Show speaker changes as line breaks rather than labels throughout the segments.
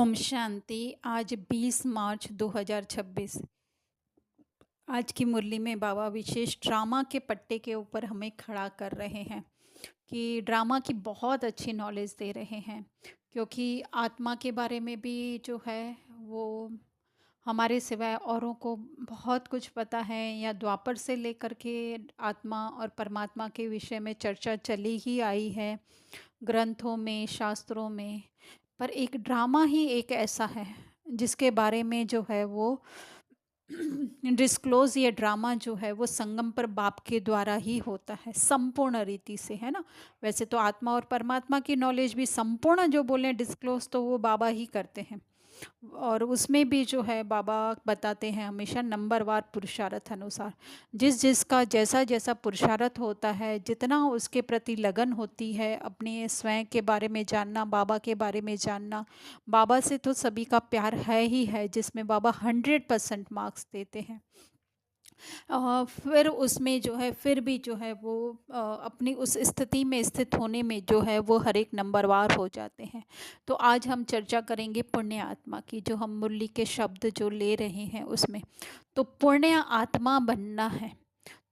ओम शांति। आज 20 मार्च 2026। आज की मुरली में बाबा विशेष ड्रामा के पट्टे के ऊपर हमें खड़ा कर रहे हैं कि ड्रामा की बहुत अच्छी नॉलेज दे रहे हैं, क्योंकि आत्मा के बारे में भी जो है वो हमारे सिवाय औरों को बहुत कुछ पता है। या द्वापर से लेकर के आत्मा और परमात्मा के विषय में चर्चा चली ही आई है ग्रंथों में, शास्त्रों में। पर एक ड्रामा ही एक ऐसा है जिसके बारे में जो है वो डिस्क्लोज, ये ड्रामा जो है वो संगम पर बाप के द्वारा ही होता है संपूर्ण रीति से, है ना। वैसे तो आत्मा और परमात्मा की नॉलेज भी संपूर्ण जो बोले डिस्क्लोज तो वो बाबा ही करते हैं। और उसमें भी जो है बाबा बताते हैं हमेशा नंबरवार पुरुषार्थ अनुसार, जिस जिसका जैसा जैसा पुरुषार्थ होता है, जितना उसके प्रति लगन होती है, अपने स्वयं के बारे में जानना, बाबा के बारे में जानना। बाबा से तो सभी का प्यार है ही है, जिसमें बाबा 100% मार्क्स देते हैं। फिर उसमें जो है फिर भी जो है वो अपनी उस स्थिति में स्थित होने में जो है वो हर एक नंबरवार हो जाते हैं। तो आज हम चर्चा करेंगे पुण्य आत्मा की, जो हम मुरली के शब्द जो ले रहे हैं उसमें। तो पुण्य आत्मा बनना है।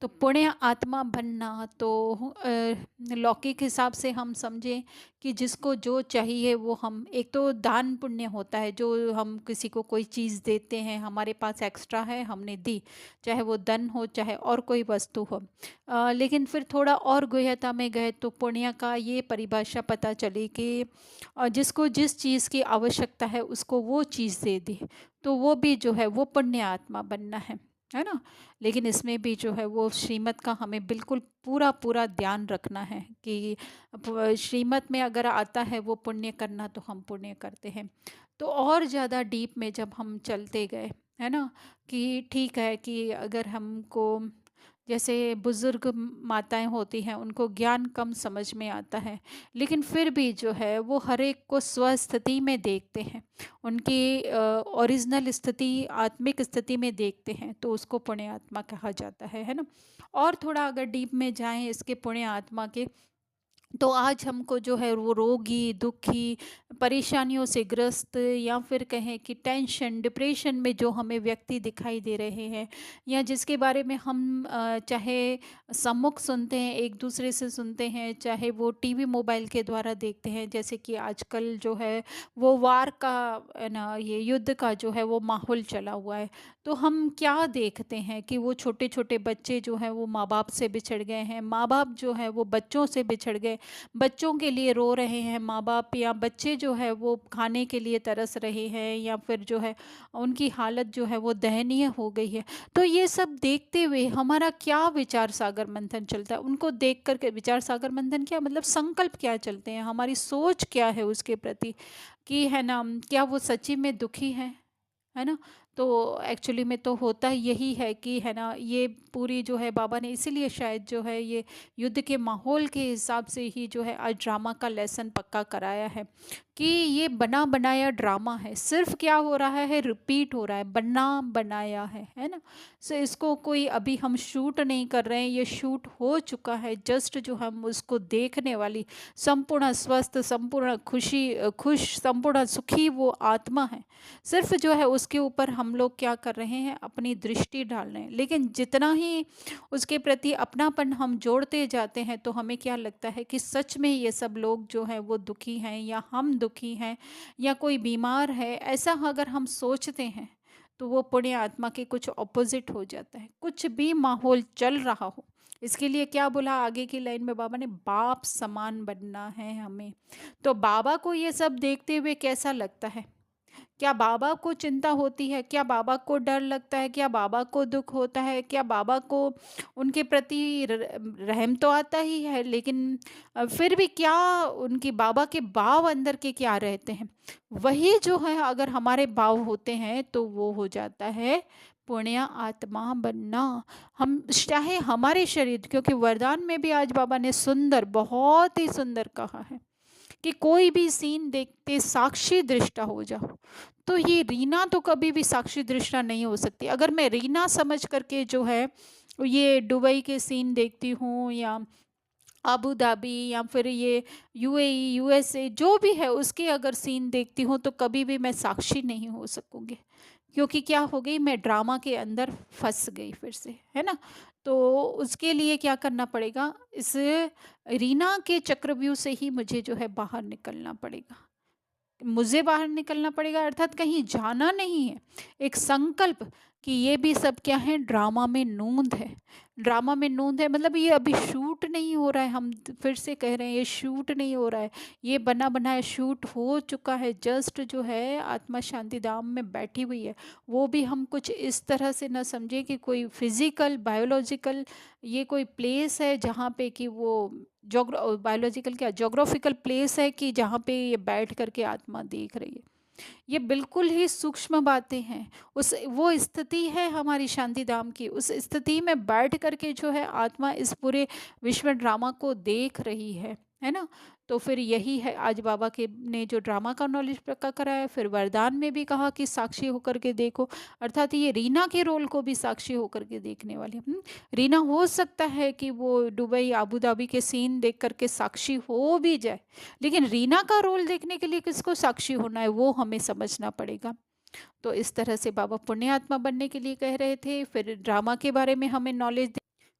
तो पुण्य आत्मा बनना तो लौकिक हिसाब से हम समझें कि जिसको जो चाहिए वो हम, एक तो दान पुण्य होता है, जो हम किसी को कोई चीज़ देते हैं, हमारे पास एक्स्ट्रा है हमने दी, चाहे वो धन हो चाहे और कोई वस्तु हो। लेकिन फिर थोड़ा और गहनता में गए तो पुण्य का ये परिभाषा पता चली कि जिसको जिस चीज़ की आवश्यकता है उसको वो चीज़ दे दी, तो वो भी जो है वो पुण्य आत्मा बनना है ना। लेकिन इसमें भी जो है वो श्रीमत का हमें बिल्कुल पूरा पूरा ध्यान रखना है कि श्रीमत में अगर आता है वो पुण्य करना तो हम पुण्य करते हैं। तो और ज़्यादा डीप में जब हम चलते गए, है ना, कि ठीक है कि अगर हमको, जैसे बुज़ुर्ग माताएं होती हैं, उनको ज्ञान कम समझ में आता है, लेकिन फिर भी जो है वो हर एक को स्वस्थिति में देखते हैं, उनकी ओरिजिनल स्थिति, आत्मिक स्थिति में देखते हैं, तो उसको पुण्य आत्मा कहा जाता है ना। और थोड़ा अगर डीप में जाएं इसके पुण्य आत्मा के, तो आज हमको जो है वो रोगी, दुखी, परेशानियों से ग्रस्त, या फिर कहें कि टेंशन, डिप्रेशन में जो हमें व्यक्ति दिखाई दे रहे हैं, या जिसके बारे में हम चाहे सम्मुख सुनते हैं, एक दूसरे से सुनते हैं, चाहे वो टीवी मोबाइल के द्वारा देखते हैं, जैसे कि आजकल जो है वो वार का, है ना, ये युद्ध का जो है वो माहौल चला हुआ है। तो हम क्या देखते हैं कि वो छोटे छोटे बच्चे जो हैं वो माँ बाप से बिछड़ गए हैं, माँ बाप जो है वो बच्चों से बिछड़ गए, बच्चों के लिए रो रहे हैं माँ बाप, या बच्चे जो है वो खाने के लिए तरस रहे हैं, या फिर जो है उनकी हालत जो है वो दयनीय हो गई है। तो ये सब देखते हुए हमारा क्या विचार सागर मंथन चलता है, उनको देख करके विचार सागर मंथन क्या मतलब, संकल्प क्या चलते हैं, हमारी सोच क्या है उसके प्रति, कि है ना, क्या वो सच्ची में दुखी है ना। तो एक्चुअली में तो होता यही है कि, है ना, ये पूरी जो है बाबा ने इसीलिए शायद जो है ये युद्ध के माहौल के हिसाब से ही जो है आज ड्रामा का लेसन पक्का कराया है कि ये बना बनाया ड्रामा है, सिर्फ क्या हो रहा है, रिपीट हो रहा है, बना बनाया है ना। सो इसको कोई अभी हम शूट नहीं कर रहे हैं, ये शूट हो चुका है, जस्ट जो हम उसको देखने वाली संपूर्ण स्वस्थ, संपूर्ण खुश, संपूर्ण सुखी वो आत्मा है। सिर्फ जो है उसके ऊपर हम लोग क्या कर रहे हैं, अपनी दृष्टि डाल रहे हैं। लेकिन जितना ही उसके प्रति अपनापन हम जोड़ते जाते हैं, तो हमें क्या लगता है कि सच में ये सब लोग जो हैं वो दुखी हैं, या हम दुखी हैं, या कोई बीमार है, ऐसा अगर हम सोचते हैं तो वो पुण्य आत्मा के कुछ ऑपोजिट हो जाता है। कुछ भी माहौल चल रहा हो, इसके लिए क्या बोला आगे की लाइन में बाबा ने, बाप समान बनना है हमें। तो बाबा को ये सब देखते हुए कैसा लगता है, क्या बाबा को चिंता होती है, क्या बाबा को डर लगता है, क्या बाबा को दुख होता है, क्या बाबा को उनके प्रति रहम तो आता ही है, लेकिन फिर भी क्या उनकी बाबा के भाव अंदर के क्या रहते हैं, वही जो है अगर हमारे भाव होते हैं तो वो हो जाता है पुण्य आत्मा बनना। हम चाहे हमारे शरीर, क्योंकि वरदान में भी आज बाबा ने सुंदर, बहुत ही सुंदर कहा है कि कोई भी सीन देखते साक्षी दृष्टा हो जाओ। तो ये रीना तो कभी भी साक्षी दृष्टा नहीं हो सकती। अगर मैं रीना समझ करके जो है ये दुबई के सीन देखती हूँ, या अबू धाबी या फिर ये यूएई, यूएसए जो भी है उसके अगर सीन देखती हूँ तो कभी भी मैं साक्षी नहीं हो सकूँगी। क्योंकि क्या हो गई, मैं ड्रामा के अंदर फँस गई फिर से, है ना? तो उसके लिए क्या करना पड़ेगा, इस रीना के चक्रव्यूह से ही मुझे जो है बाहर निकलना पड़ेगा। मुझे बाहर निकलना पड़ेगा अर्थात कहीं जाना नहीं है। एक संकल्प कि ये भी सब क्या है, ड्रामा में नूंद है। ड्रामा में नूंद है मतलब ये अभी शूट नहीं हो रहा है, हम फिर से कह रहे हैं ये शूट नहीं हो रहा है। ये बना बनाया शूट हो चुका है, जस्ट जो है आत्मा शांति धाम में बैठी हुई है। वो भी हम कुछ इस तरह से ना समझे कि कोई फिजिकल बायोलॉजिकल ये कोई प्लेस है जहाँ पे कि वो बायोलॉजिकल क्या ज्योग्राफिकल प्लेस है कि जहाँ पे ये बैठ करके आत्मा देख रही है। ये बिल्कुल ही सूक्ष्म बातें हैं। उस वो स्थिति है हमारी शांति धाम की, उस स्थिति में बैठ करके जो है आत्मा इस पूरे विश्व ड्रामा को देख रही है ना? तो फिर यही है आज बाबा के ने जो ड्रामा का नॉलेज पक्का कराया, फिर वरदान में भी कहा कि साक्षी होकर के देखो, अर्थात ये रीना के रोल को भी साक्षी होकर के देखने वाली रीना हो सकता है कि वो दुबई, आबू धाबी के सीन देख करके साक्षी हो भी जाए, लेकिन रीना का रोल देखने के लिए किसको साक्षी होना है वो हमें समझना पड़ेगा। तो इस तरह से बाबा पुण्यात्मा बनने के लिए कह रहे थे, फिर ड्रामा के बारे में हमें नॉलेज,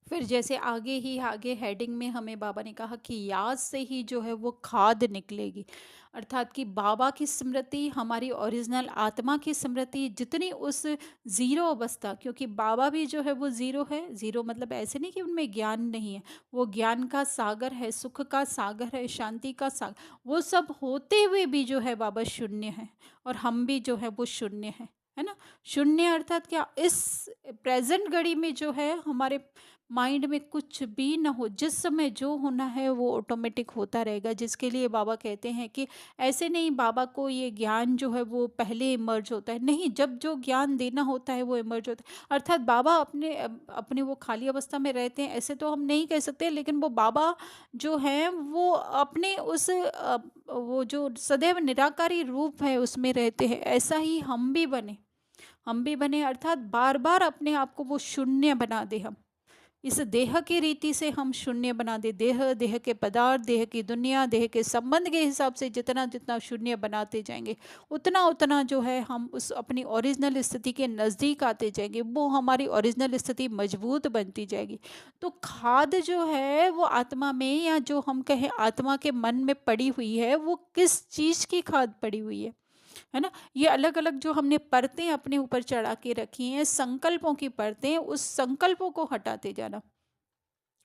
फिर जैसे आगे ही आगे हेडिंग में हमें बाबा ने कहा कि याद से ही जो है वो खाद निकलेगी, अर्थात कि बाबा की स्मृति, हमारी ओरिजिनल आत्मा की स्मृति जितनी उस ज़ीरो अवस्था, क्योंकि बाबा भी जो है वो ज़ीरो है। ज़ीरो मतलब ऐसे नहीं कि उनमें ज्ञान नहीं है, वो ज्ञान का सागर है, सुख का सागर है, शांति का सागर, वो सब होते हुए भी जो है बाबा शून्य है, और हम भी जो है वो शून्य है ना? शून्य अर्थात क्या, इस प्रेजेंट घड़ी में जो है हमारे माइंड में कुछ भी ना हो, जिस समय जो होना है वो ऑटोमेटिक होता रहेगा, जिसके लिए बाबा कहते हैं कि ऐसे नहीं बाबा को ये ज्ञान जो है वो पहले इमर्ज होता है, नहीं, जब जो ज्ञान देना होता है वो इमर्ज होता है। अर्थात बाबा अपने अपने वो खाली अवस्था में रहते हैं ऐसे तो हम नहीं कह सकते, लेकिन वो बाबा जो हैं वो अपने उस वो जो सदैव निराकारी रूप है उसमें रहते हैं, ऐसा ही हम भी बने, हम भी बने, अर्थात बार बार अपने आप को वो शून्य बना दे, हम इस देह की रीति से हम शून्य बना दे, देह, देह के पदार्थ, देह की दुनिया, देह के संबंध के हिसाब से जितना जितना शून्य बनाते जाएंगे उतना उतना जो है हम उस अपनी ओरिजिनल स्थिति के नज़दीक आते जाएंगे, वो हमारी ओरिजिनल स्थिति मजबूत बनती जाएगी। तो खाद जो है वो आत्मा में, या जो हम कहें आत्मा के मन में पड़ी हुई है, वो किस चीज़ की खाद पड़ी हुई है ना? ये अलग अलग जो हमने परतें अपने ऊपर चढ़ा के रखी हैं, संकल्पों की परतें, उस संकल्पों को हटाते जाना,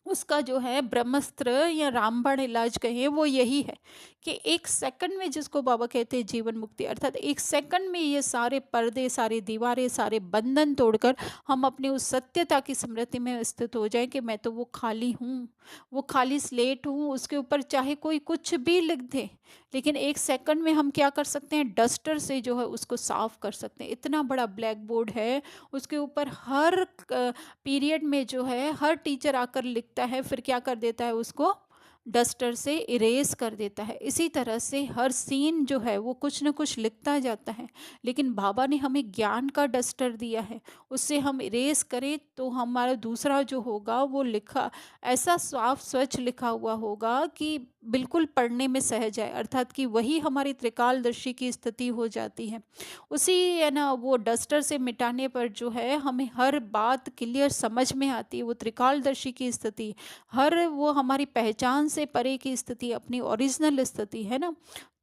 उसका जो है ब्रह्मास्त्र या रामबाण इलाज कहें वो यही है कि एक सेकंड में, जिसको बाबा कहते हैं जीवन मुक्ति, अर्थात एक सेकंड में ये सारे पर्दे, सारी दीवारें, सारे बंधन तोड़कर हम अपनी उस सत्यता की स्मृति में स्थित हो जाएं कि मैं तो वो खाली हूँ, वो खाली स्लेट हूँ, उसके ऊपर चाहे कोई कुछ भी लिख दे, लेकिन एक सेकंड में हम क्या कर सकते हैं, डस्टर से जो है उसको साफ कर सकते हैं। इतना बड़ा ब्लैक बोर्ड है, उसके ऊपर हर पीरियड में जो है हर टीचर आकर लिखता है, फिर क्या कर देता है, उसको डस्टर से इरेज कर देता है। इसी तरह से हर सीन जो है वो कुछ न कुछ लिखता जाता है, लेकिन बाबा ने हमें ज्ञान का डस्टर दिया है, उससे हम इरेज करें तो हमारा दूसरा जो होगा वो लिखा ऐसा साफ स्वच्छ लिखा हुआ होगा कि बिल्कुल पढ़ने में सहज है, अर्थात कि वही हमारी त्रिकालदर्शी की स्थिति हो जाती है। उसी है ना, वो डस्टर से मिटाने पर जो है हमें हर बात क्लियर समझ में आती है, वो त्रिकालदर्शी की स्थिति, हर वो हमारी पहचान से परे की स्थिति, अपनी ओरिजिनल स्थिति है ना।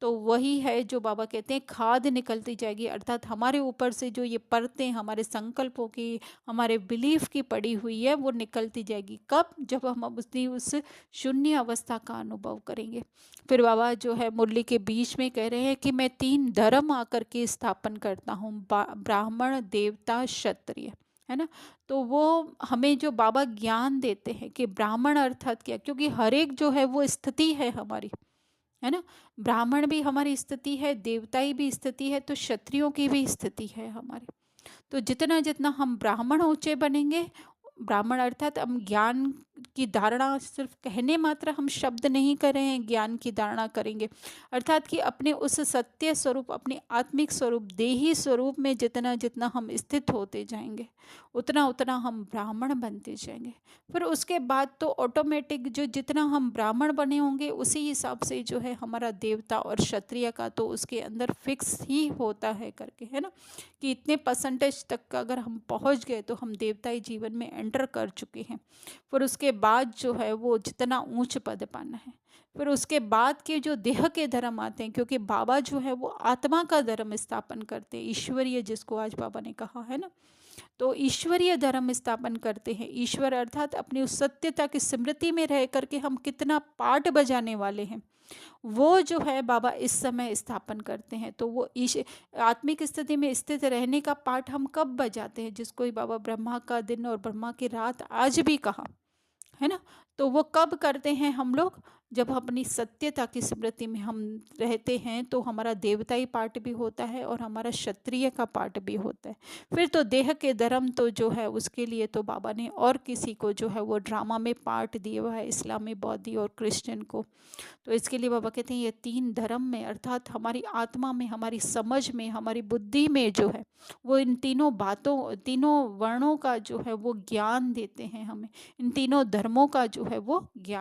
तो वही है जो बाबा कहते हैं खाद निकलती जाएगी, अर्थात हमारे ऊपर से जो ये परतें हमारे संकल्पों की, हमारे बिलीफ की पड़ी हुई है वो निकलती जाएगी। कब? जब हम अपनी उस शून्य अवस्था का अनुभव करेंगे। फिर बाबा जो है मुरली के बीच में कह रहे हैं कि मैं 3 धर्म आकर के स्थापन करता हूँ, ब्राह्मण, देवता, क्षत्रिय, है ना? तो वो हमें जो बाबा ज्ञान देते हैं कि ब्राह्मण अर्थात क्या, क्योंकि हर एक जो है वो स्थिति है हमारी, है ना? ब्राह्मण भी हमारी स्थिति है, देवताई भी स्थिति है, तो क्षत्रियों की भी स्थिति है हमारी। तो जितना जितना हम ब्राह्मण ऊंचे बनेंगे, ब्राह्मण अर्थात हम ज्ञान की धारणा सिर्फ कहने मात्र हम शब्द नहीं कर रहे हैं, ज्ञान की धारणा करेंगे, अर्थात कि अपने उस सत्य स्वरूप, अपने आत्मिक स्वरूप, देही स्वरूप में जितना जितना हम स्थित होते जाएंगे, उतना उतना हम ब्राह्मण बनते जाएंगे। फिर उसके बाद तो ऑटोमेटिक जो जितना हम ब्राह्मण बने होंगे उसी हिसाब से जो है हमारा देवता और क्षत्रिय का तो उसके अंदर फिक्स ही होता है करके, है ना, कि इतने परसेंटेज तक का अगर हम पहुंच गए तो हम देवताई जीवन में एंटर कर चुके हैं। फिर उसके बाद जो है वो जितना ऊंच पद पाना है, फिर उसके बाद के जो देह के धर्म आते हैं, क्योंकि बाबा जो है वो आत्मा का धर्म स्थापन करते हैं, ईश्वरीय जिसको आज बाबा ने कहा है ना, तो ईश्वरीय धर्म स्थापन करते हैं। ईश्वर अर्थात अपनी उस सत्यता की स्मृति में रह करके हम कितना पाठ बजाने वाले हैं, वो जो है बाबा इस समय स्थापन करते हैं। तो वो ईश आत्मिक स्थिति में स्थित रहने का पाठ हम कब बजाते हैं, जिसको ही बाबा ब्रह्मा का दिन और ब्रह्मा की रात आज भी कहा, है ना, तो वो कब करते हैं हम लोग, जब अपनी सत्यता की स्मृति में हम रहते हैं, तो हमारा देवताई पाठ भी होता है और हमारा क्षत्रिय का पाठ भी होता है। फिर तो देह के धर्म तो जो है उसके लिए तो बाबा ने और किसी को जो है वो ड्रामा में पार्ट दिया हुआ है, इस्लामी, बौद्धि और क्रिश्चियन को। तो इसके लिए बाबा कहते हैं ये तीन धर्म में, अर्थात हमारी आत्मा में, हमारी समझ में, हमारी बुद्धि में जो है वो इन तीनों बातों, तीनों वर्णों का जो है वो ज्ञान देते हैं हमें, इन तीनों धर्मों का जो है वो ज्ञान